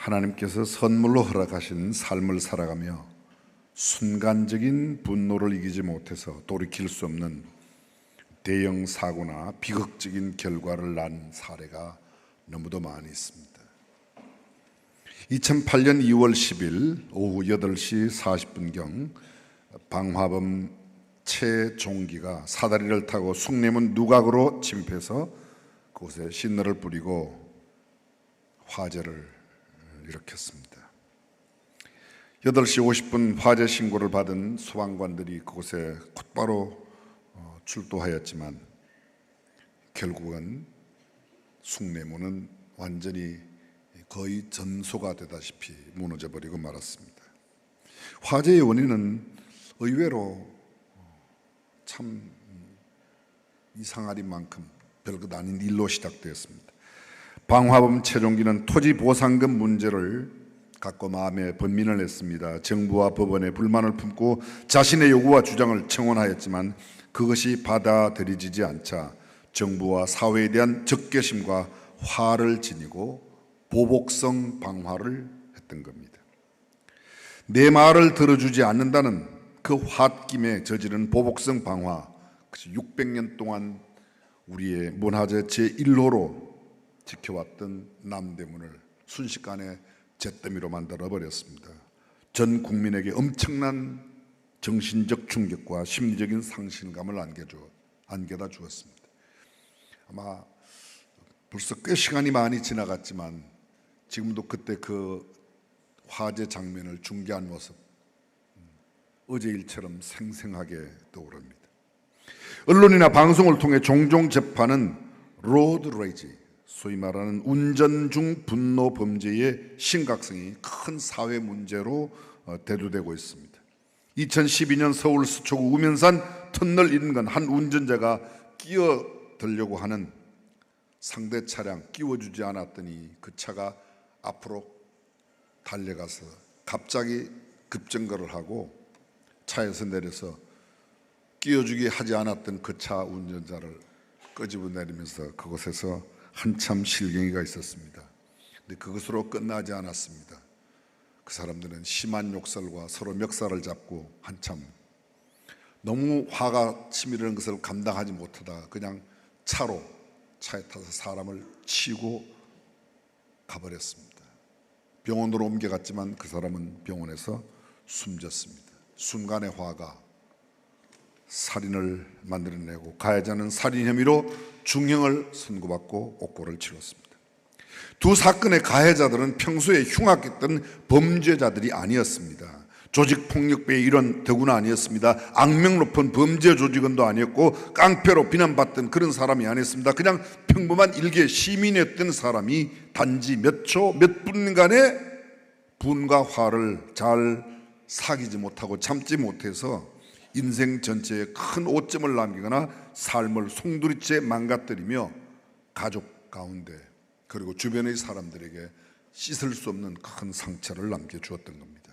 하나님께서 선물로 허락하신 삶을 살아가며 순간적인 분노를 이기지 못해서 돌이킬 수 없는 대형 사고나 비극적인 결과를 낳은 사례가 너무도 많이 있습니다. 2008년 2월 10일 오후 8시 40분경 방화범 최종기가 사다리를 타고 숭례문 누각으로 침입해서 그곳에 신너를 뿌리고 화재를 일으켰습니다. 8시 50분 화재 신고를 받은 소방관들이 그곳에 곧바로 출동하였지만 결국은 숭례문은 완전히 거의 전소가 되다시피 무너져 버리고 말았습니다. 화재의 원인은 의외로 참 이상할 만큼 별것 아닌 일로 시작되었습니다. 방화범 최종기는 토지 보상금 문제를 갖고 마음에 번민을 했습니다. 정부와 법원에 불만을 품고 자신의 요구와 주장을 청원하였지만 그것이 받아들여지지 않자 정부와 사회에 대한 적개심과 화를 지니고 보복성 방화를 했던 겁니다. 내 말을 들어주지 않는다는 그 홧김에 저지른 보복성 방화, 600년 동안 우리의 문화재 제1호로 지켜왔던 남대문을 순식간에 잿더미로 만들어버렸습니다. 전 국민에게 엄청난 정신적 충격과 심리적인 상실감을 안겨다 주었습니다. 아마 벌써 꽤 시간이 많이 지나갔지만 지금도 그때 그 화재 장면을 중계한 모습 어제 일처럼 생생하게 떠오릅니다. 언론이나 방송을 통해 종종 접하는 로드 레이지, 소위 말하는 운전 중 분노 범죄의 심각성이 큰 사회 문제로 대두되고 있습니다. 2012년 서울 서초구 우면산 터널 인근 한 운전자가 끼어들려고 하는 상대 차량 끼워주지 않았더니 그 차가 앞으로 달려가서 갑자기 급정거를 하고 차에서 내려서 끼워주기 하지 않았던 그 차 운전자를 끄집어내리면서 그곳에서 한참 실갱이가 있었습니다. 근데 그것으로 끝나지 않았습니다. 그 사람들은 심한 욕설과 서로 멱살을 잡고 한참 너무 화가 치밀는 것을 감당하지 못하다 그냥 차에 타서 사람을 치고 가버렸습니다. 병원으로 옮겨갔지만 그 사람은 병원에서 숨졌습니다. 순간의 화가 살인을 만들어내고 가해자는 살인 혐의로 중형을 선고받고 옥고를 치렀습니다. 두 사건의 가해자들은 평소에 흉악했던 범죄자들이 아니었습니다. 조직폭력배의 일원 더구나 아니었습니다. 악명 높은 범죄 조직원도 아니었고 깡패로 비난받던 그런 사람이 아니었습니다. 그냥 평범한 일개 시민이었던 사람이 단지 몇 초, 몇 분간의 분과 화를 잘 사귀지 못하고 참지 못해서 인생 전체에 큰 오점을 남기거나 삶을 송두리째 망가뜨리며 가족 가운데 그리고 주변의 사람들에게 씻을 수 없는 큰 상처를 남겨주었던 겁니다.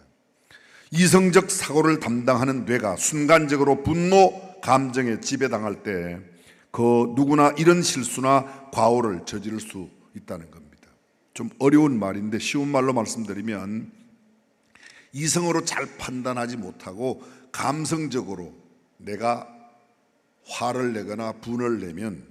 이성적 사고를 담당하는 뇌가 순간적으로 분노 감정에 지배당할 때 그 누구나 이런 실수나 과오를 저지를 수 있다는 겁니다. 좀 어려운 말인데 쉬운 말로 말씀드리면 이성으로 잘 판단하지 못하고 감성적으로 내가 화를 내거나 분을 내면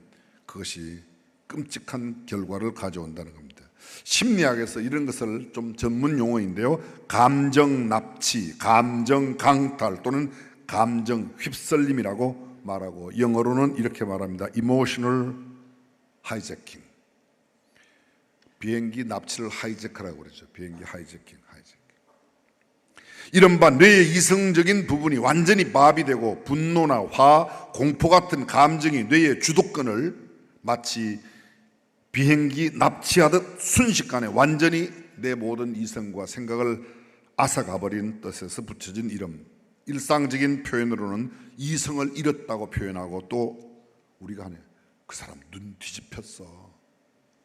그것이 끔찍한 결과를 가져온다는 겁니다. 심리학에서 이런 것을 좀 전문 용어인데요, 감정 납치, 감정 강탈 또는 감정 휩쓸림이라고 말하고 영어로는 이렇게 말합니다. Emotional hijacking. 비행기 납치를 하이제크라고 그러죠. 비행기 하이제킹. 이른바 뇌의 이성적인 부분이 완전히 마비되고 분노나 화, 공포 같은 감정이 뇌의 주도권을 마치 비행기 납치하듯 순식간에 완전히 내 모든 이성과 생각을 앗아가버린 뜻에서 붙여진 이름. 일상적인 표현으로는 이성을 잃었다고 표현하고 또 우리가 하네, 그 사람 눈 뒤집혔어,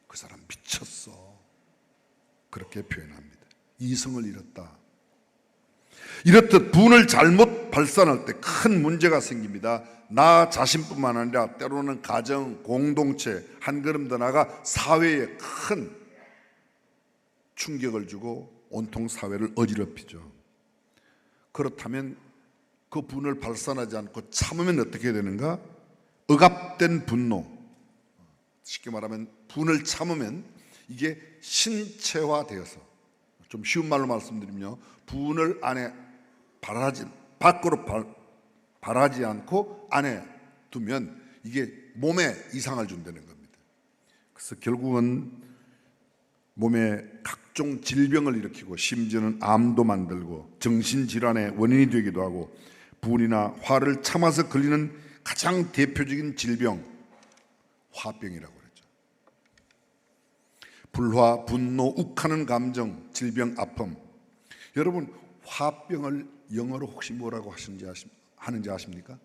그 사람 미쳤어, 그렇게 표현합니다. 이성을 잃었다. 이렇듯 분을 잘못 발산할 때 큰 문제가 생깁니다. 나 자신뿐만 아니라 때로는 가정, 공동체, 한 걸음 더 나아가 사회에 큰 충격을 주고 온통 사회를 어지럽히죠. 그렇다면 그 분을 발산하지 않고 참으면 어떻게 되는가? 억압된 분노, 쉽게 말하면 분을 참으면 이게 신체화되어서, 좀 쉬운 말로 말씀드리면 분을 안에 밖으로 발하지 않고 안에 두면 이게 몸에 이상을 준다는 겁니다. 그래서 결국은 몸에 각종 질병을 일으키고 심지어는 암도 만들고 정신질환의 원인이 되기도 하고, 분이나 화를 참아서 걸리는 가장 대표적인 질병, 화병이라고 그랬죠. 불화, 분노, 욱하는 감정, 질병, 아픔. 여러분, 화병을 영어로 혹시 뭐라고 하는지 아십니까?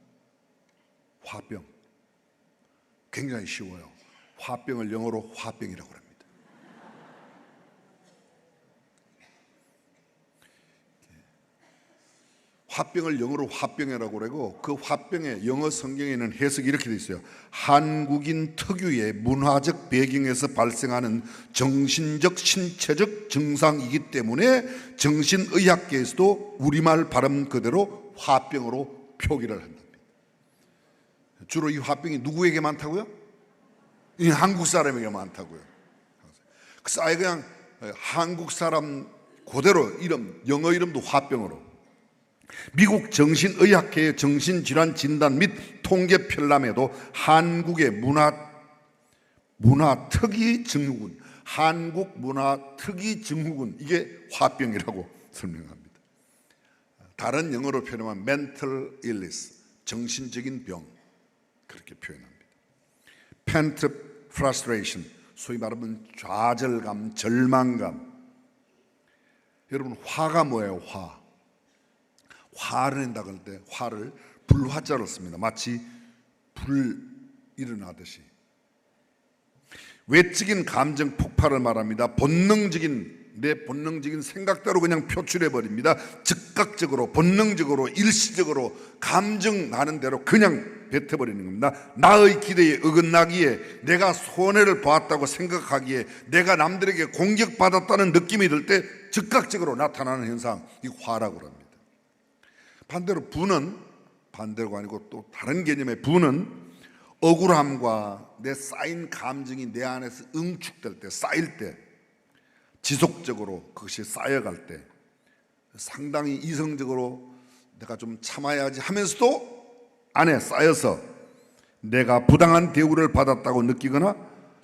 화병. 굉장히 쉬워요. 화병을 영어로 화병이라고 합니다. 화병을 영어로 화병이라고 그러고, 그 화병의 영어 성경에는 해석이 이렇게 되어 있어요. 한국인 특유의 문화적 배경에서 발생하는 정신적, 신체적 증상이기 때문에 정신의학계에서도 우리말 발음 그대로 화병으로 표기를 한답니다. 주로 이 화병이 누구에게 많다고요? 이 한국 사람에게 많다고요. 그래서 아예 그냥 한국 사람 그대로 이름, 영어 이름도 화병으로. 미국 정신의학회의 정신질환 진단 및 통계 편람에도 한국의 문화특이 증후군, 한국 문화특이 증후군, 이게 화병이라고 설명합니다. 다른 영어로 표현하면 mental illness, 정신적인 병, 그렇게 표현합니다. pent-up frustration, 소위 말하면 좌절감, 절망감. 여러분, 화가 뭐예요? 화를 낸다 그럴 때 화를 불화자로 씁니다. 마치 불 일어나듯이. 외적인 감정 폭발을 말합니다. 내 본능적인 생각대로 그냥 표출해 버립니다. 즉각적으로, 본능적으로, 일시적으로 감정 나는 대로 그냥 뱉어버리는 겁니다. 나의 기대에 어긋나기에, 내가 손해를 보았다고 생각하기에, 내가 남들에게 공격받았다는 느낌이 들 때 즉각적으로 나타나는 현상, 이 화라고 합니다. 반대로 분은, 반대가 아니고 또 다른 개념의 분은 억울함과 내 쌓인 감정이 내 안에서 응축될 때, 쌓일 때, 지속적으로 그것이 쌓여갈 때 상당히 이성적으로 내가 좀 참아야지 하면서도 안에 쌓여서 내가 부당한 대우를 받았다고 느끼거나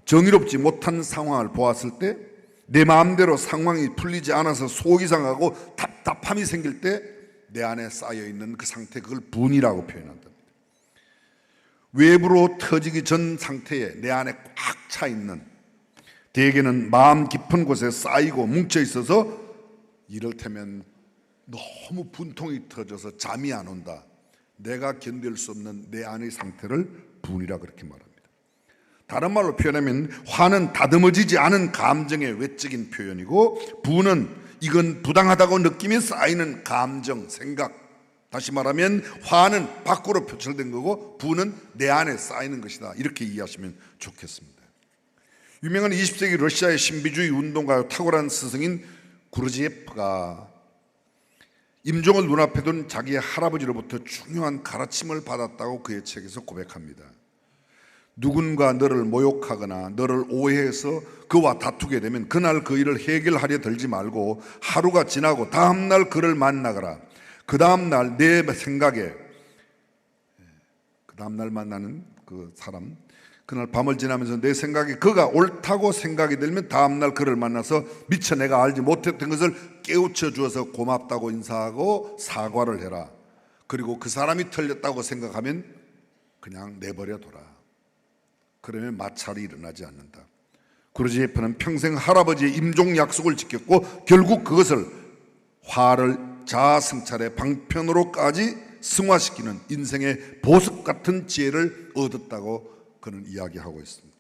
정의롭지 못한 상황을 보았을 때, 내 마음대로 상황이 풀리지 않아서 속이 상하고 답답함이 생길 때 내 안에 쌓여있는 그 상태, 그걸 분이라고 표현한답니다. 외부로 터지기 전 상태에 내 안에 꽉 차 있는, 대개는 마음 깊은 곳에 쌓이고 뭉쳐 있어서 이를테면 너무 분통이 터져서 잠이 안 온다, 내가 견딜 수 없는 내 안의 상태를 분이라 그렇게 말합니다. 다른 말로 표현하면 화는 다듬어지지 않은 감정의 외적인 표현이고, 분은 이건 부당하다고 느낌이 쌓이는 감정, 생각. 다시 말하면 화는 밖으로 표출된 거고 분은 내 안에 쌓이는 것이다, 이렇게 이해하시면 좋겠습니다. 유명한 20세기 러시아의 신비주의 운동가요 탁월한 스승인 구르지예프가 임종을 눈앞에 둔 자기의 할아버지로부터 중요한 가르침을 받았다고 그의 책에서 고백합니다. 누군가 너를 모욕하거나 너를 오해해서 그와 다투게 되면 그날 그 일을 해결하려 들지 말고 하루가 지나고 다음날 그를 만나거라. 그 다음날 내 생각에, 그 다음날 만나는 그 사람, 그날 밤을 지나면서 내 생각에 그가 옳다고 생각이 들면 다음날 그를 만나서 미처 내가 알지 못했던 것을 깨우쳐 주어서 고맙다고 인사하고 사과를 해라. 그리고 그 사람이 틀렸다고 생각하면 그냥 내버려 둬라. 그러면 마찰이 일어나지 않는다. 구르지예프는 평생 할아버지의 임종 약속을 지켰고 결국 그것을 화를 자아 성찰의 방편으로까지 승화시키는 인생의 보석 같은 지혜를 얻었다고 그는 이야기하고 있습니다.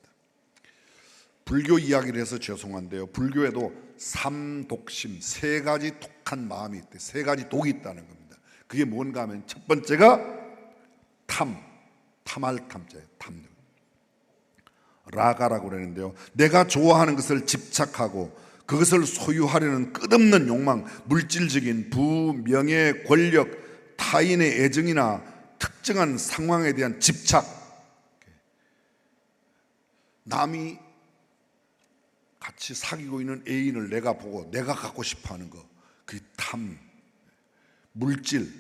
불교 이야기를 해서 죄송한데요, 불교에도 삼독심, 세 가지 독한 마음이 있대. 세 가지 독이 있다는 겁니다. 그게 뭔가 하면 첫 번째가 탐할 탐자예요. 라가라고 그러는데요, 내가 좋아하는 것을 집착하고 그것을 소유하려는 끝없는 욕망, 물질적인 부, 명예, 권력, 타인의 애정이나 특정한 상황에 대한 집착, 남이 같이 사귀고 있는 애인을 내가 보고 내가 갖고 싶어 하는 거, 그 탐, 물질,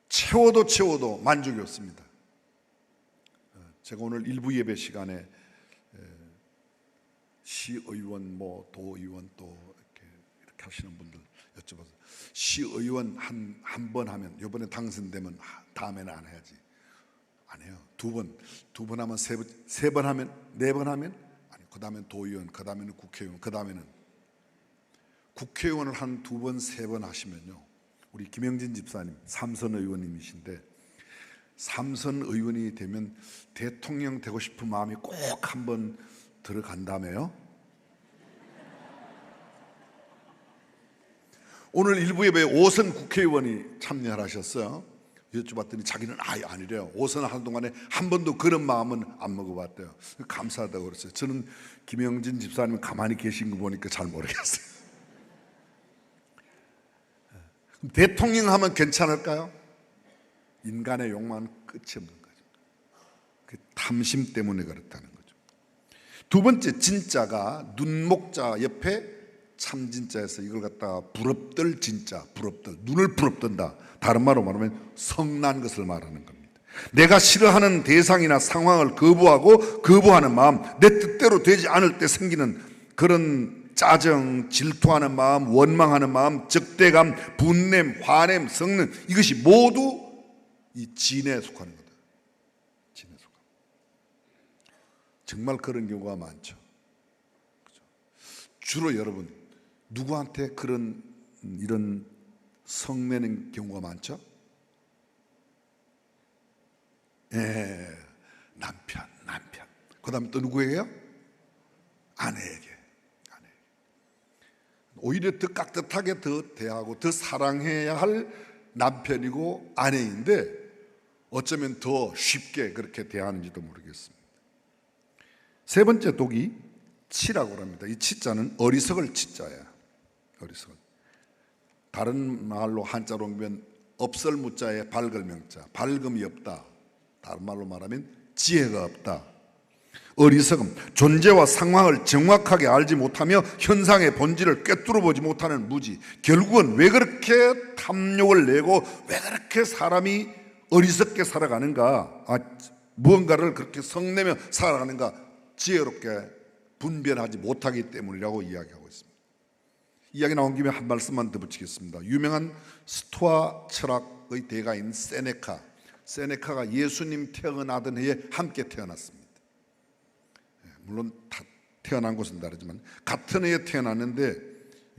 채워도 만족이 없습니다. 제가 오늘 일부 예배 시간에 시의원, 도의원 또 이렇게 하시는 분들 여쭤봐서, 시의원 한 번 하면, 이번에 당선되면 다음에는 안 해야지. 안 해요. 두 번 하면 세 번 하면, 네 번 하면, 아니, 그 다음엔 도의원, 그 다음에는 국회의원, 그 다음에는 국회의원을 한 두 번, 세 번 하시면요, 우리 김영진 집사님, 삼선 의원님이신데, 삼선 의원이 되면 대통령 되고 싶은 마음이 꼭 한번 들어간다며요. 오늘 일부 예배에 5선 국회의원이 참여를 하셨어요. 여쭤봤더니 자기는 아예 아니래요. 5선 하는 동안에 한 번도 그런 마음은 안 먹어봤대요. 감사하다고 그랬어요. 저는 김영진 집사님 가만히 계신 거 보니까 잘 모르겠어요. 대통령 하면 괜찮을까요? 인간의 욕망은 끝이 없는 거죠. 그 탐심 때문에 그렇다는 거죠. 두 번째, 진짜가 눈목자 옆에 참진짜에서 이걸 갖다가 부럽들 진짜, 부럽들, 눈을 부럽든다. 다른 말로 말하면 성난 것을 말하는 겁니다. 내가 싫어하는 대상이나 상황을 거부하는 마음, 내 뜻대로 되지 않을 때 생기는 그런 짜증, 질투하는 마음, 원망하는 마음, 적대감, 분냄, 화냄, 성능, 이것이 모두 이 진에 속하는 거다. 진에 속하는. 정말 그런 경우가 많죠. 그렇죠? 주로 여러분, 누구한테 이런 성내는 경우가 많죠? 남편. 그 다음에 또 누구에게요? 아내에게. 오히려 더 깍듯하게 더 대하고 더 사랑해야 할 남편이고 아내인데 어쩌면 더 쉽게 그렇게 대하는지도 모르겠습니다. 세 번째 독이 치라고 합니다. 이 치자는 어리석을 치자예요. 어리석을. 다른 말로 한자로 옮기면 없을 무자에 밝을 명자, 밝음이 없다. 다른 말로 말하면 지혜가 없다. 어리석음, 존재와 상황을 정확하게 알지 못하며 현상의 본질을 꿰뚫어 보지 못하는 무지. 결국은 왜 그렇게 탐욕을 내고 왜 그렇게 사람이 어리석게 살아가는가, 무언가를 그렇게 성내며 살아가는가, 지혜롭게 분별하지 못하기 때문이라고 이야기하고 있습니다. 이야기 나온 김에 한 말씀만 더 붙이겠습니다. 유명한 스토아 철학의 대가인 세네카가 예수님 태어나던 해에 함께 태어났습니다. 물론 다 태어난 곳은 다르지만 같은 해에 태어났는데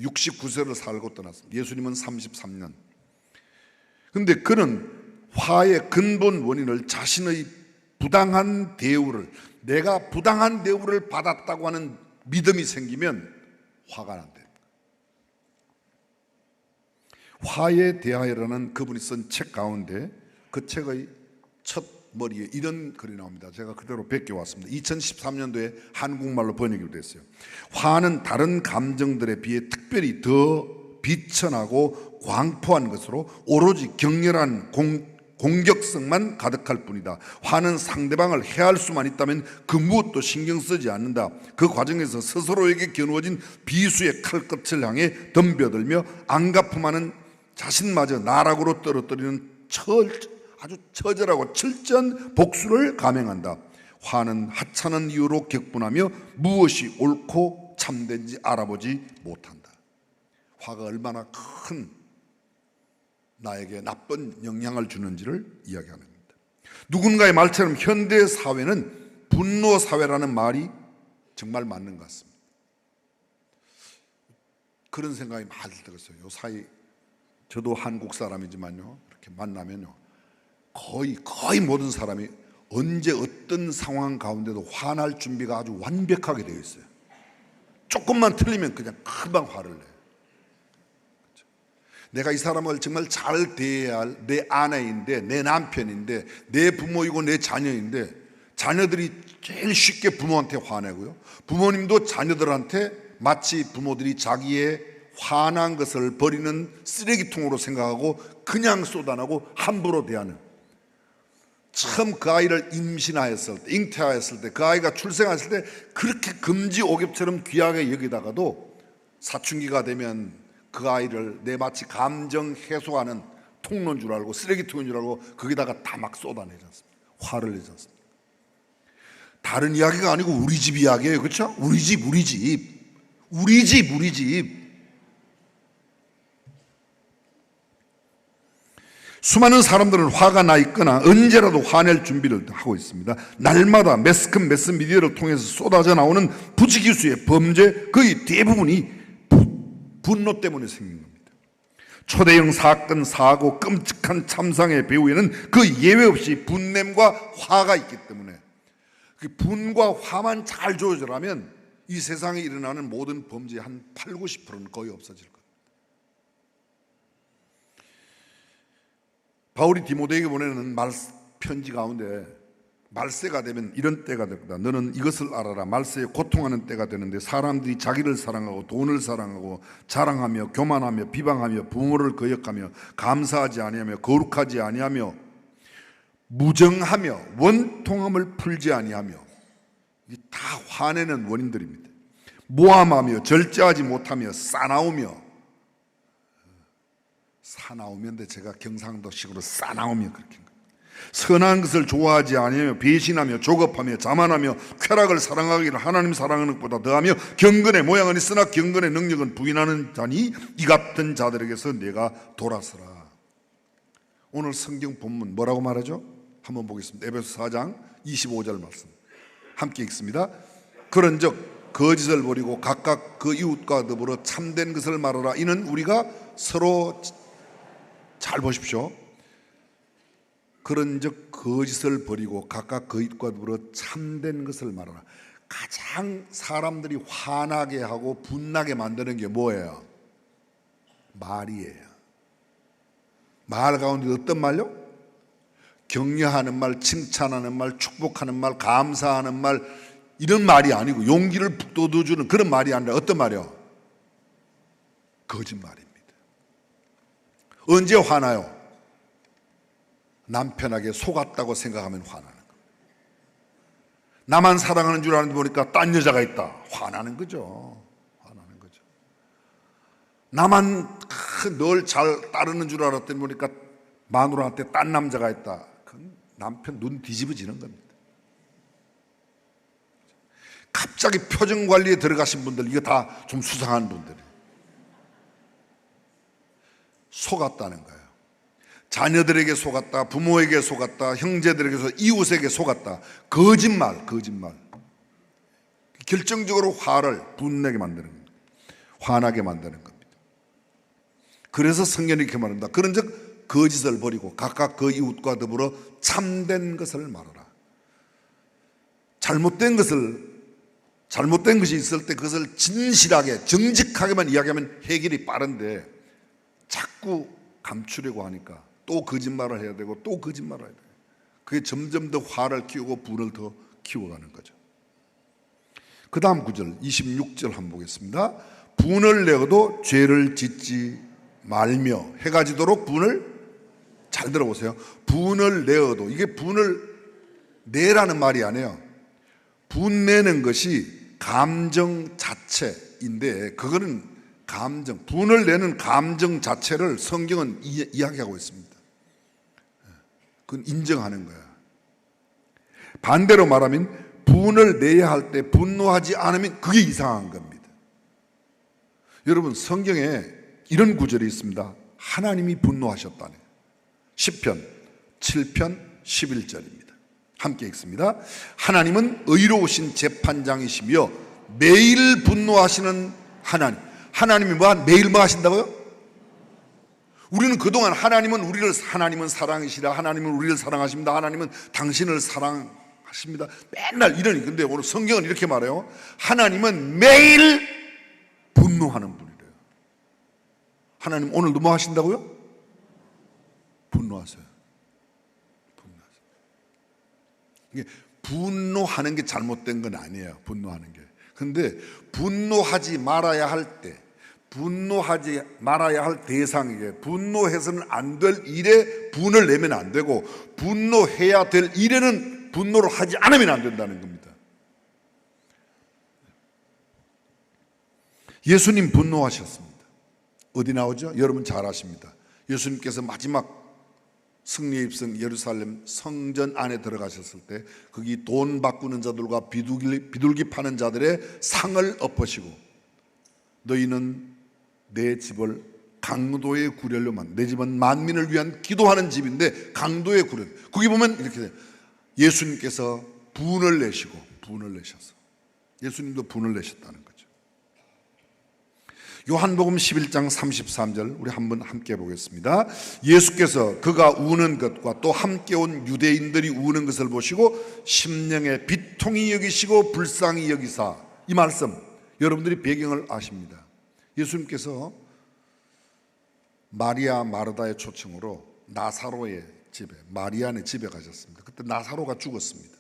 69세를 살고 떠났습니다. 예수님은 33년. 그런데 그는 화의 근본 원인을 자신의 부당한 대우를, 내가 부당한 대우를 받았다고 하는 믿음이 생기면 화가 난다. 화에 대하여라는 그분이 쓴 책 가운데 그 책의 첫 머리에 이런 글이 나옵니다. 제가 그대로 베껴왔습니다. 2013년도에 한국말로 번역이 됐어요. 화는 다른 감정들에 비해 특별히 더 비천하고 광포한 것으로 오로지 격렬한 공격성만 가득할 뿐이다. 화는 상대방을 해할 수만 있다면 그 무엇도 신경 쓰지 않는다. 그 과정에서 스스로에게 겨누어진 비수의 칼끝을 향해 덤벼들며 안가품하는 자신마저 나락으로 떨어뜨리는 아주 처절하고 철저한 복수를 감행한다. 화는 하찮은 이유로 격분하며 무엇이 옳고 참된지 알아보지 못한다. 화가 얼마나 큰 나에게 나쁜 영향을 주는지를 이야기하는 겁니다. 누군가의 말처럼 현대 사회는 분노 사회라는 말이 정말 맞는 것 같습니다. 그런 생각이 많이 들었어요. 요 사이 저도 한국 사람이지만요, 이렇게 만나면요, 거의 모든 사람이 언제 어떤 상황 가운데도 화날 준비가 아주 완벽하게 되어 있어요. 조금만 틀리면 그냥 금방 화를 내요. 그렇죠? 내가 이 사람을 정말 잘 대해야 할 내 아내인데, 내 남편인데, 내 부모이고 내 자녀인데, 자녀들이 제일 쉽게 부모한테 화내고요, 부모님도 자녀들한테 마치 부모들이 자기의 화난 것을 버리는 쓰레기통으로 생각하고 그냥 쏟아내고 함부로 대하는, 처음 그 아이를 임신하였을 때, 잉태하였을 때, 그 아이가 출생했을 때 그렇게 금지옥엽처럼 귀하게 여기다가도 사춘기가 되면 그 아이를 내 마치 감정 해소하는 통로인 줄 알고, 쓰레기통인 줄 알고 거기다가 다 막 쏟아내지 않습니까? 화를 내지 않습니까? 다른 이야기가 아니고 우리 집 이야기예요. 그렇죠? 우리 집. 수많은 사람들은 화가 나 있거나 언제라도 화낼 준비를 하고 있습니다. 날마다 매스미디어를 통해서 쏟아져 나오는 부지기수의 범죄 거의 대부분이 분노 때문에 생긴 겁니다. 초대형 사건, 사고, 끔찍한 참상의 배후에는 그 예외 없이 분냄과 화가 있기 때문에, 그 분과 화만 잘 조절하면 이 세상에 일어나는 모든 범죄의 한 80~90%는 거의 없어질 겁니다. 바울이 디모데에게 보내는 편지 가운데 말세가 되면 이런 때가 될 거다. 너는 이것을 알아라. 말세에 고통하는 때가 되는데 사람들이 자기를 사랑하고 돈을 사랑하고 자랑하며 교만하며 비방하며 부모를 거역하며 감사하지 아니하며 거룩하지 아니하며 무정하며 원통함을 풀지 아니하며, 이게 다 화내는 원인들입니다. 모함하며 절제하지 못하며 싸나우며, 사나우면데 제가 경상도식으로 싸나우며 그렇게 한 거예요. 선한 것을 좋아하지 아니하며 배신하며 조급하며 자만하며 쾌락을 사랑하기를 하나님 사랑하는 것보다 더하며 경건의 모양은 있으나 경건의 능력은 부인하는 자니 이 같은 자들에게서 내가 돌아서라. 오늘 성경 본문 뭐라고 말하죠? 한번 보겠습니다. 에베소 4장 25절 말씀 함께 읽습니다. 그런즉 거짓을 버리고 각각 그 이웃과 더불어 참된 것을 말하라. 이는 우리가 서로, 잘 보십시오. 그런즉 거짓을 버리고 각각 그 이웃과 더불어 참된 것을 말하라. 가장 사람들이 화나게 하고 분나게 만드는 게 뭐예요? 말이에요. 말 가운데 어떤 말요? 격려하는 말, 칭찬하는 말, 축복하는 말, 감사하는 말, 이런 말이 아니고 용기를 북돋워주는 그런 말이 아니라 어떤 말이요? 거짓말입니다. 언제 화나요? 남편에게 속았다고 생각하면 화나는 겁니다. 나만 사랑하는 줄 아는데 보니까 딴 여자가 있다. 화나는 거죠. 화나는 거죠. 나만 널 잘 따르는 줄 알았더니 보니까 마누라한테 딴 남자가 있다. 그건 남편 눈 뒤집어지는 겁니다. 갑자기 표정 관리에 들어가신 분들, 이거 다 좀 수상한 분들이에요. 속았다는 거예요. 자녀들에게 속았다, 부모에게 속았다, 형제들에게서 이웃에게 속았다. 거짓말. 결정적으로 화를 분내게 만드는 겁니다. 화나게 만드는 겁니다. 그래서 성경이 이렇게 말합니다. 그런즉 거짓을 버리고 각각 그 이웃과 더불어 참된 것을 말하라. 잘못된 것이 있을 때 그것을 진실하게 정직하게만 이야기하면 해결이 빠른데, 자꾸 감추려고 하니까 또 거짓말을 해야 되고 또 거짓말을 해야 돼요. 그게 점점 더 화를 키우고 분을 더 키워가는 거죠. 그 다음 구절 26절 한번 보겠습니다. 분을 내어도 죄를 짓지 말며 해가 지도록 분을, 잘 들어보세요. 분을 내어도, 이게 분을 내라는 말이 아니에요. 분내는 것이 감정 자체인데, 그거는 분을 내는 감정 자체를 성경은 이야기하고 있습니다. 그건 인정하는 거야. 반대로 말하면 분을 내야 할 때 분노하지 않으면 그게 이상한 겁니다. 여러분, 성경에 이런 구절이 있습니다. 하나님이 분노하셨다네. 시편 7편 11절입니다. 함께 읽습니다. 하나님은 의로우신 재판장이시며 매일 분노하시는 하나님. 하나님이 매일 뭐 하신다고요? 우리는 그동안 하나님은 사랑이시라, 하나님은 우리를 사랑하십니다, 하나님은 당신을 사랑하십니다, 맨날 이러니. 근데 오늘 성경은 이렇게 말해요. 하나님은 매일 분노하는 분이래요. 하나님 오늘도 뭐 하신다고요? 분노하세요. 이게 분노하는 게 잘못된 건 아니에요. 분노하는 게. 근데 분노하지 말아야 할 때, 분노하지 말아야 할 대상에게 분노해서는 안 될 일에 분을 내면 안 되고, 분노해야 될 일에는 분노를 하지 않으면 안 된다는 겁니다. 예수님 분노하셨습니다. 어디 나오죠? 여러분 잘 아십니다. 예수님께서 마지막 승리의 입성 예루살렘 성전 안에 들어가셨을 때 거기 돈 바꾸는 자들과 비둘기 파는 자들의 상을 엎으시고, 너희는 내 집을 강도의 구렬로 내 집은 만민을 위한 기도하는 집인데 강도의 구렬. 거기 보면 이렇게 돼요. 예수님께서 분을 내시고, 분을 내셔서 예수님도 분을 내셨다는 거죠. 요한복음 11장 33절 우리 한번 함께 보겠습니다. 예수께서 그가 우는 것과 또 함께 온 유대인들이 우는 것을 보시고 심령에 비통히 여기시고 불쌍히 여기사. 이 말씀 여러분들이 배경을 아십니다. 예수님께서 마리아 마르다의 초청으로 나사로의 집에, 마리아네 집에 가셨습니다. 그때 나사로가 죽었습니다.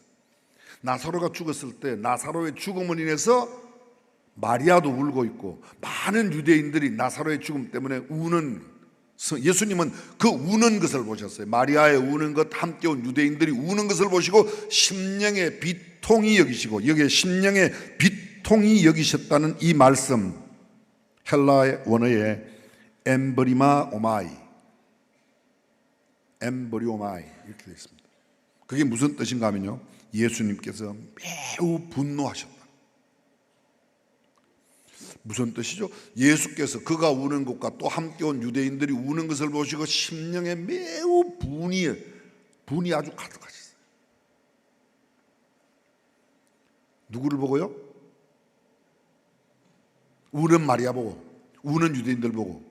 나사로가 죽었을 때 나사로의 죽음으로 인해서 마리아도 울고 있고 많은 유대인들이 나사로의 죽음 때문에 우는, 예수님은 그 우는 것을 보셨어요. 마리아의 우는 것, 함께 온 유대인들이 우는 것을 보시고 심령에 비통히 여기시고, 여기에 심령에 비통히 여기셨다는 이 말씀, 헬라의 원어에 엠브리마 오마이, 엠브리오마이 이렇게 되어 있습니다. 그게 무슨 뜻인가 하면요, 예수님께서 매우 분노하셨다. 무슨 뜻이죠? 예수께서 그가 우는 것과 또 함께 온 유대인들이 우는 것을 보시고 심령에 매우 분이 아주 가득하셨어요. 누구를 보고요? 우는 마리아 보고, 우는 유대인들 보고.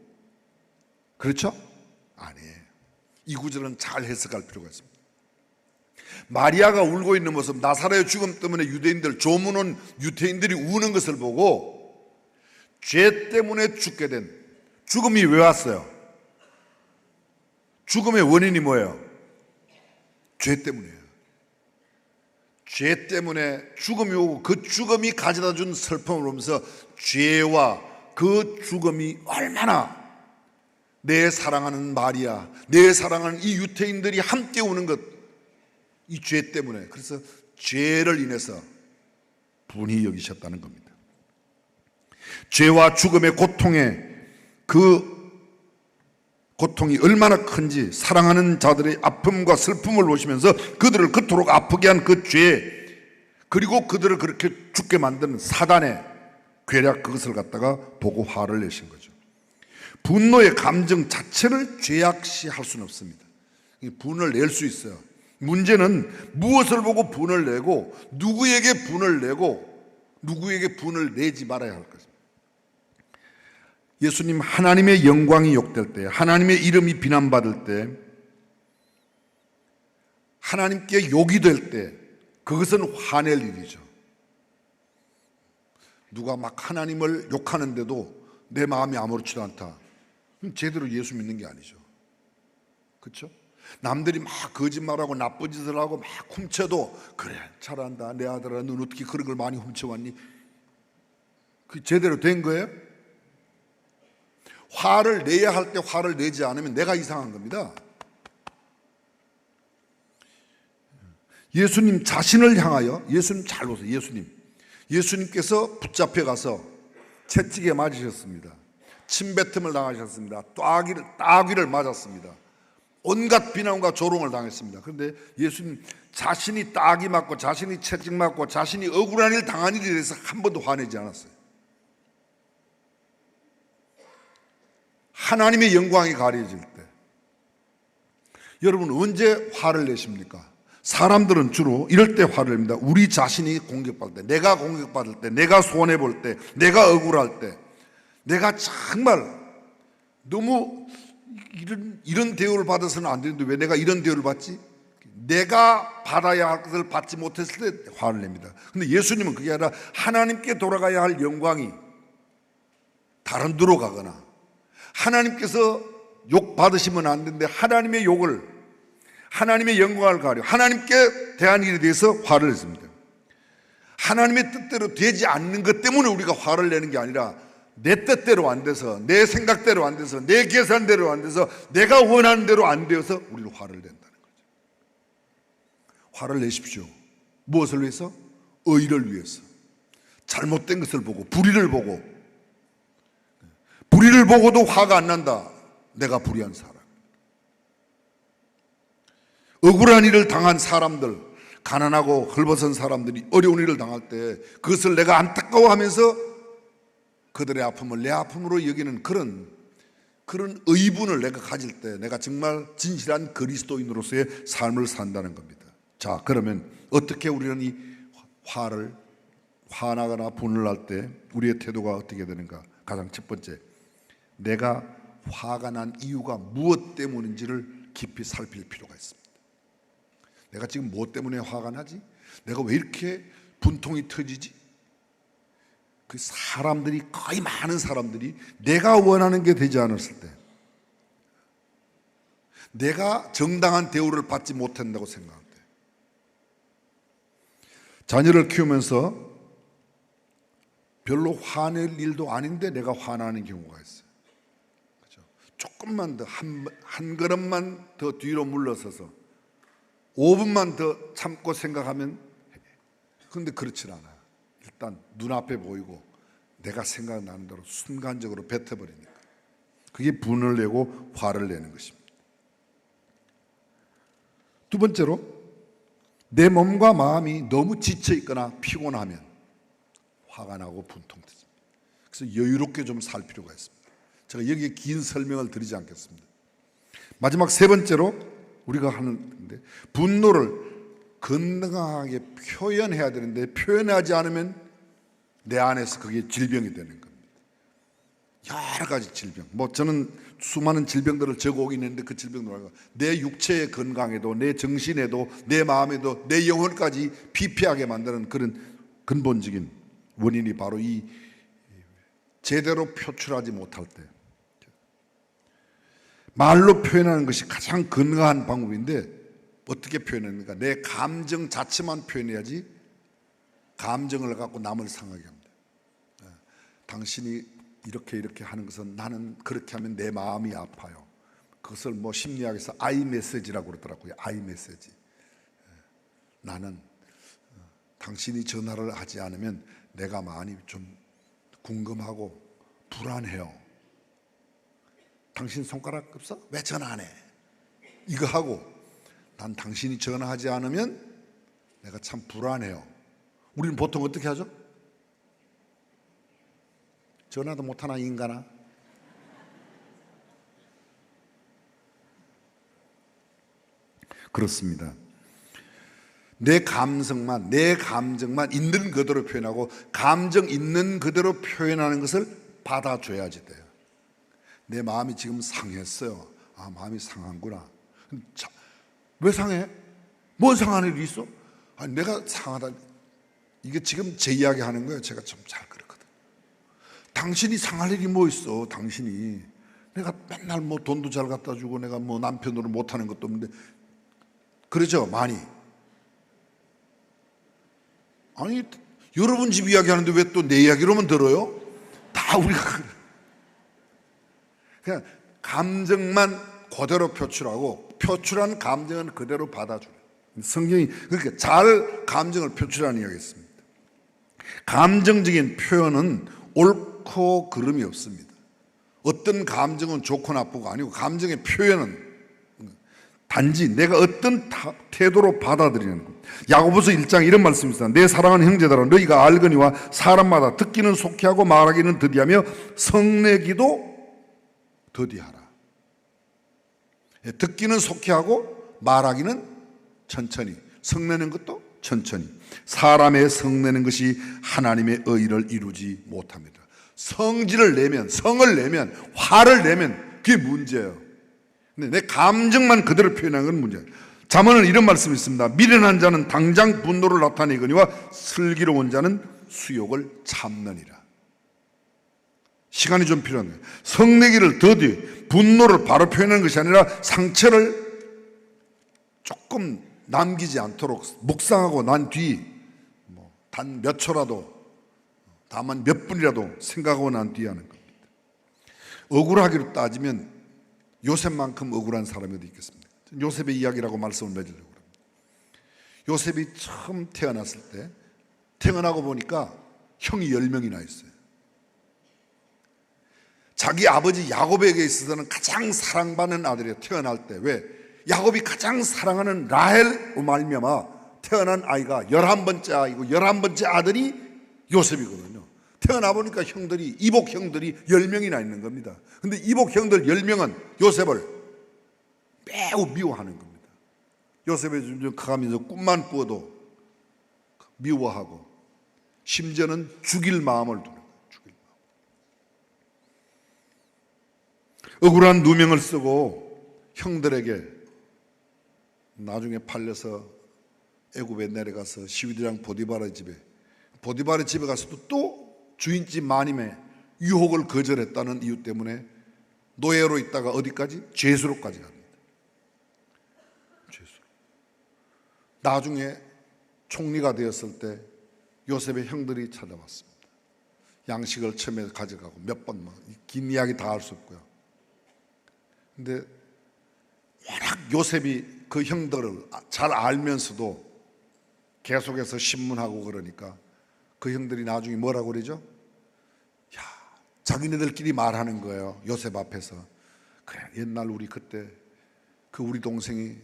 그렇죠? 아니에요. 이 구절은 잘 해석할 필요가 있습니다. 마리아가 울고 있는 모습, 나사로의 죽음 때문에 유대인들, 조문 온 유대인들이 우는 것을 보고 죄 때문에 죽게 된, 죽음이 왜 왔어요? 죽음의 원인이 뭐예요? 죄 때문이에요. 죄 때문에 죽음이 오고 그 죽음이 가져다 준 슬픔을 보면서 죄와 그 죽음이 얼마나 내 사랑하는 마리아, 내 사랑하는 이 유대인들이 함께 우는 것, 이 죄 때문에, 그래서 죄를 인해서 분이 여기셨다는 겁니다. 죄와 죽음의 고통에, 그 고통이 얼마나 큰지 사랑하는 자들의 아픔과 슬픔을 보시면서 그들을 그토록 아프게 한 그 죄, 그리고 그들을 그렇게 죽게 만드는 사단의 괴략, 그것을 갖다가 보고 화를 내신 거죠. 분노의 감정 자체를 죄악시할 수는 없습니다. 분을 낼 수 있어요. 문제는 무엇을 보고 분을 내고, 누구에게 분을 내고, 누구에게 분을 내지 말아야 할 것입니다. 예수님, 하나님의 영광이 욕될 때, 하나님의 이름이 비난받을 때, 하나님께 욕이 될 때, 그것은 화낼 일이죠. 누가 막 하나님을 욕하는데도 내 마음이 아무렇지도 않다, 그럼 제대로 예수 믿는 게 아니죠. 그렇죠? 남들이 막 거짓말하고 나쁜 짓을 하고 막 훔쳐도, 그래 잘한다, 내 아들아 넌 어떻게 그런 걸 많이 훔쳐왔니? 그 제대로 된 거예요? 화를 내야 할 때 화를 내지 않으면 내가 이상한 겁니다. 예수님 자신을 향하여, 예수님 잘 보세요. 예수님께서 붙잡혀 가서 채찍에 맞으셨습니다. 침뱉음을 당하셨습니다. 따귀를 맞았습니다. 온갖 비난과 조롱을 당했습니다. 그런데 예수님 자신이 따귀 맞고, 자신이 채찍 맞고, 자신이 억울한 일 당한 일에 대해서 한 번도 화내지 않았어요. 하나님의 영광이 가려질 때, 여러분 언제 화를 내십니까? 사람들은 주로 이럴 때 화를 냅니다. 우리 자신이 공격받을 때, 내가 공격받을 때, 내가 손해볼 때, 내가 억울할 때, 내가 정말 너무 이런 대우를 받아서는 안 되는데 왜 내가 이런 대우를 받지? 내가 받아야 할 것을 받지 못했을 때 화를 냅니다. 근데 예수님은 그게 아니라 하나님께 돌아가야 할 영광이 다른 데로 가거나, 하나님께서 욕 받으시면 안 되는데 하나님의 욕을, 하나님의 영광을 가려 하나님께 대한 일에 대해서 화를 냈습니다. 하나님의 뜻대로 되지 않는 것 때문에 우리가 화를 내는 게 아니라 내 뜻대로 안 돼서, 내 생각대로 안 돼서, 내 계산대로 안 돼서, 내가 원하는 대로 안 되어서 우리는 화를 낸다는 거죠. 화를 내십시오. 무엇을 위해서? 의를 위해서. 잘못된 것을 보고, 불의를 보고, 불의를 보고도 화가 안 난다. 내가 불의한 사람. 억울한 일을 당한 사람들, 가난하고 헐벗은 사람들이 어려운 일을 당할 때 그것을 내가 안타까워하면서 그들의 아픔을 내 아픔으로 여기는 그런 의분을 내가 가질 때 내가 정말 진실한 그리스도인으로서의 삶을 산다는 겁니다. 자, 그러면 어떻게 우리는 이 화나거나 분을 때 우리의 태도가 어떻게 되는가? 가장 첫 번째, 내가 화가 난 이유가 무엇 때문인지를 깊이 살필 필요가 있습니다. 내가 지금 무엇 때문에 화가 나지? 내가 왜 이렇게 분통이 터지지? 그 사람들이, 거의 많은 사람들이 내가 원하는 게 되지 않았을 때, 내가 정당한 대우를 받지 못한다고 생각할 때, 자녀를 키우면서 별로 화낼 일도 아닌데 내가 화나는 경우가 있어요. 그렇죠? 조금만 더, 한 걸음만 더 뒤로 물러서서 5분만 더 참고 생각하면, 그런데 그렇진 않아요. 일단 눈앞에 보이고 내가 생각나는 대로 순간적으로 뱉어버리니까 그게 분을 내고 화를 내는 것입니다. 두 번째로, 내 몸과 마음이 너무 지쳐 있거나 피곤하면 화가 나고 분통되습니다. 그래서 여유롭게 좀 살 필요가 있습니다. 제가 여기에 긴 설명을 드리지 않겠습니다. 마지막 세 번째로 우리가 하는데, 분노를 건강하게 표현해야 되는데 표현하지 않으면 내 안에서 그게 질병이 되는 겁니다. 여러 가지 질병, 저는 수많은 질병들을 적어오긴 했는데 그 질병들 말고 내 육체의 건강에도, 내 정신에도, 내 마음에도, 내 영혼까지 피폐하게 만드는 그런 근본적인 원인이 바로 이 제대로 표출하지 못할 때, 말로 표현하는 것이 가장 건강한 방법인데 어떻게 표현합니까? 내 감정 자체만 표현해야지 감정을 갖고 남을 상하게 합니다. 당신이 이렇게 하는 것은 나는 그렇게 하면 내 마음이 아파요. 그것을 심리학에서 아이 메시지라고 그러더라고요. 아이 메시지. 나는 당신이 전화를 하지 않으면 내가 많이 좀 궁금하고 불안해요. 당신 손가락 없어? 왜 전화 안 해? 이거 하고, 난 당신이 전화하지 않으면 내가 참 불안해요. 우리는 보통 어떻게 하죠? 전화도 못하나 인간아? 그렇습니다. 내 감정만 있는 그대로 표현하고, 감정 있는 그대로 표현하는 것을 받아줘야지 돼요. 내 마음이 지금 상했어요. 아, 마음이 상한구나. 자, 왜 상해? 뭔 상한 일이 있어? 아니, 내가 상하다. 이게 지금 제 이야기 하는 거예요. 제가 좀 잘 그렇거든. 당신이 상할 일이 뭐 있어? 당신이. 내가 맨날 돈도 잘 갖다 주고 내가 남편으로 못하는 것도 없는데. 그러죠, 많이. 아니, 여러분 집 이야기 하는데 왜 또 내 이야기로만 들어요? 다 우리가 그냥 감정만 그대로 표출하고, 표출한 감정은 그대로 받아줘요. 성경이 그렇게 잘 감정을 표출하는 이야기였습니다. 감정적인 표현은 옳고 그름이 없습니다. 어떤 감정은 좋고 나쁘고 아니고, 감정의 표현은 단지 내가 어떤 태도로 받아들이는 것. 야고보서 1장 이런 말씀이 있습니다. 내 사랑하는 형제들아, 너희가 알거니와 사람마다 듣기는 속히 하고 말하기는 더디하며 성내기도 더디하라. 듣기는 속히 하고 말하기는 천천히, 성내는 것도 천천히. 사람의 성내는 것이 하나님의 의를 이루지 못합니다. 성질을 내면, 성을 내면, 화를 내면 그게 문제예요. 근데 내 감정만 그대로 표현하는 건 문제예요. 잠언은 이런 말씀이 있습니다. 미련한 자는 당장 분노를 나타내거니와 슬기로운 자는 수욕을 참느니라. 시간이 좀 필요합니다. 성내기를 더디, 분노를 바로 표현하는 것이 아니라 상처를 조금 남기지 않도록 묵상하고 난 뒤 단 몇 초라도, 다만 몇 분이라도 생각하고 난 뒤에 하는 겁니다. 억울하기로 따지면 요셉만큼 억울한 사람이 어디 있겠습니까? 요셉의 이야기라고 말씀을 맺으려고 합니다. 요셉이 처음 태어났을 때 태어나고 보니까 형이 10명이나 있어요. 자기 아버지 야곱에게 있어서는 가장 사랑받는 아들이에요. 태어날 때. 왜? 야곱이 가장 사랑하는 라헬로 말미암아 태어난 아이가 11번째 아이고 11번째 아들이 요셉이거든요. 태어나 보니까 형들이, 이복 형들이 10명이나 있는 겁니다. 근데 이복 형들 10명은 요셉을 매우 미워하는 겁니다. 요셉이 점점 커가면서 꿈만 꾸어도 미워하고 심지어는 죽일 마음을 두는 거예요. 죽일 마음. 억울한 누명을 쓰고 형들에게 나중에 팔려서 애굽에 내려가서 시위대장 보디바르 집에 가서도 또 주인집 마님의 유혹을 거절했다는 이유 때문에 노예로 있다가 어디까지? 죄수로까지 갑니다. 죄수. 나중에 총리가 되었을 때 요셉의 형들이 찾아왔습니다. 양식을 처음에 가져가고 몇 번, 긴 이야기 다 할 수 없고요. 근데 워낙 요셉이 그 형들을 잘 알면서도 계속해서 신문하고 그러니까 그 형들이 나중에 뭐라고 그러죠? 야, 자기네들끼리 말하는 거예요. 요셉 앞에서. 그래, 옛날 우리 그때 그 우리 동생이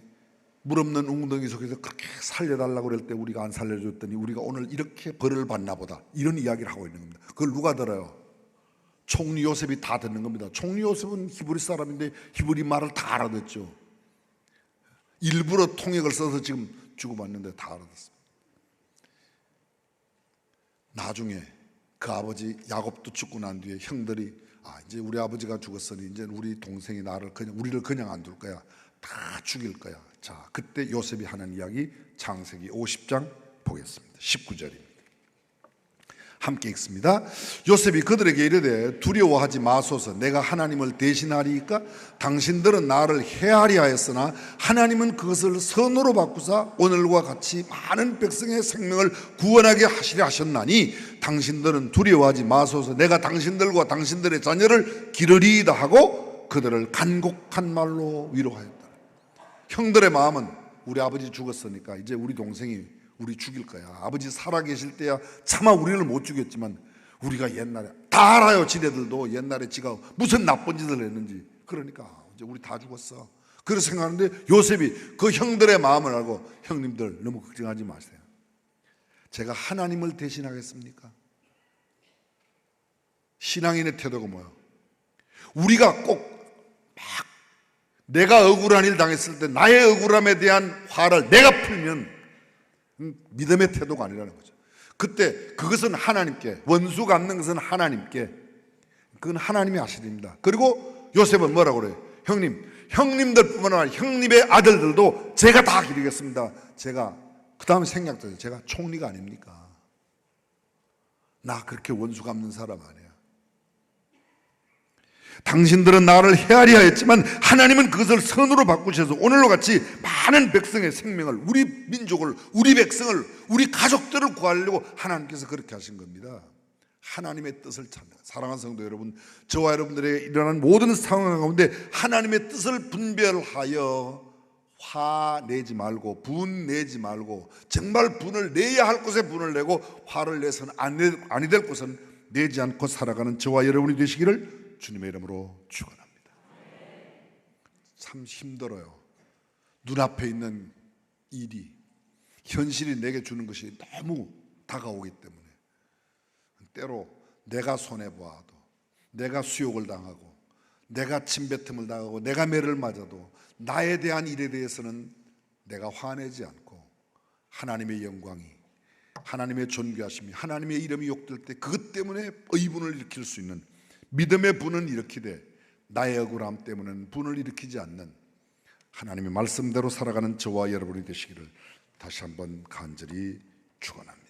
물 없는 웅덩이 속에서 그렇게 살려달라고 그럴 때 우리가 안 살려줬더니 우리가 오늘 이렇게 벌을 받나 보다. 이런 이야기를 하고 있는 겁니다. 그걸 누가 들어요? 총리 요셉이 다 듣는 겁니다. 총리 요셉은 히브리 사람인데 히브리 말을 다 알아듣죠. 일부러 통역을 써서 지금 주고받는데 다 알아듣습니다. 나중에 그 아버지 야곱도 죽고 난 뒤에 형들이 이제 우리 아버지가 죽었으니 이제 우리 동생이 우리를 그냥 안 둘 거야. 다 죽일 거야. 자, 그때 요셉이 하는 이야기 창세기 50장 보겠습니다. 19절입니다. 함께 읽습니다. 요셉이 그들에게 이르되 두려워하지 마소서. 내가 하나님을 대신하리이까? 당신들은 나를 해하리 하였으나 하나님은 그것을 선으로 바꾸사 오늘과 같이 많은 백성의 생명을 구원하게 하시려 하셨나니 당신들은 두려워하지 마소서. 내가 당신들과 당신들의 자녀를 기르리이다 하고 그들을 간곡한 말로 위로하였다. 형들의 마음은 우리 아버지 죽었으니까 이제 우리 동생이 우리 죽일 거야. 아버지 살아계실 때야 차마 우리를 못 죽였지만 우리가 옛날에 다 알아요. 지네들도 옛날에 지가 무슨 나쁜 짓을 했는지. 그러니까 이제 우리 다 죽었어. 그렇게 생각하는데 요셉이 그 형들의 마음을 알고 형님들 너무 걱정하지 마세요. 제가 하나님을 대신하겠습니까? 신앙인의 태도가 뭐야? 우리가 꼭 내가 억울한 일 당했을 때 나의 억울함에 대한 화를 내가 풀면 믿음의 태도가 아니라는 거죠. 그때 그것은 하나님께, 원수 갚는 것은 하나님께, 그건 하나님이 하시립니다. 그리고 요셉은 뭐라고 그래요? 형님들뿐만 아니라 형님의 아들들도 제가 다 기르겠습니다. 제가 그 다음에 생각해요. 제가 총리가 아닙니까? 나 그렇게 원수 갚는 사람 아니야. 당신들은 나를 헤아리 하였지만 하나님은 그것을 선으로 바꾸셔서 오늘로 같이 많은 백성의 생명을, 우리 민족을, 우리 백성을, 우리 가족들을 구하려고 하나님께서 그렇게 하신 겁니다. 하나님의 뜻을 찾는, 사랑하는 성도 여러분, 저와 여러분들에게 일어난 모든 상황 가운데 하나님의 뜻을 분별하여 화 내지 말고, 분 내지 말고, 정말 분을 내야 할 곳에 분을 내고 화를 내서는 아니 될 곳은 내지 않고 살아가는 저와 여러분이 되시기를 주님의 이름으로 축원합니다. 참 힘들어요. 눈앞에 있는 일이, 현실이 내게 주는 것이 너무 다가오기 때문에 때로 내가 손해보아도, 내가 수욕을 당하고, 내가 침뱉음을 당하고, 내가 매를 맞아도 나에 대한 일에 대해서는 내가 화내지 않고 하나님의 영광이, 하나님의 존귀하심이, 하나님의 이름이 욕될 때 그것 때문에 의분을 일으킬 수 있는, 믿음의 분은 일으키되 나의 억울함 때문에는 분을 일으키지 않는 하나님의 말씀대로 살아가는 저와 여러분이 되시기를 다시 한번 간절히 축원합니다.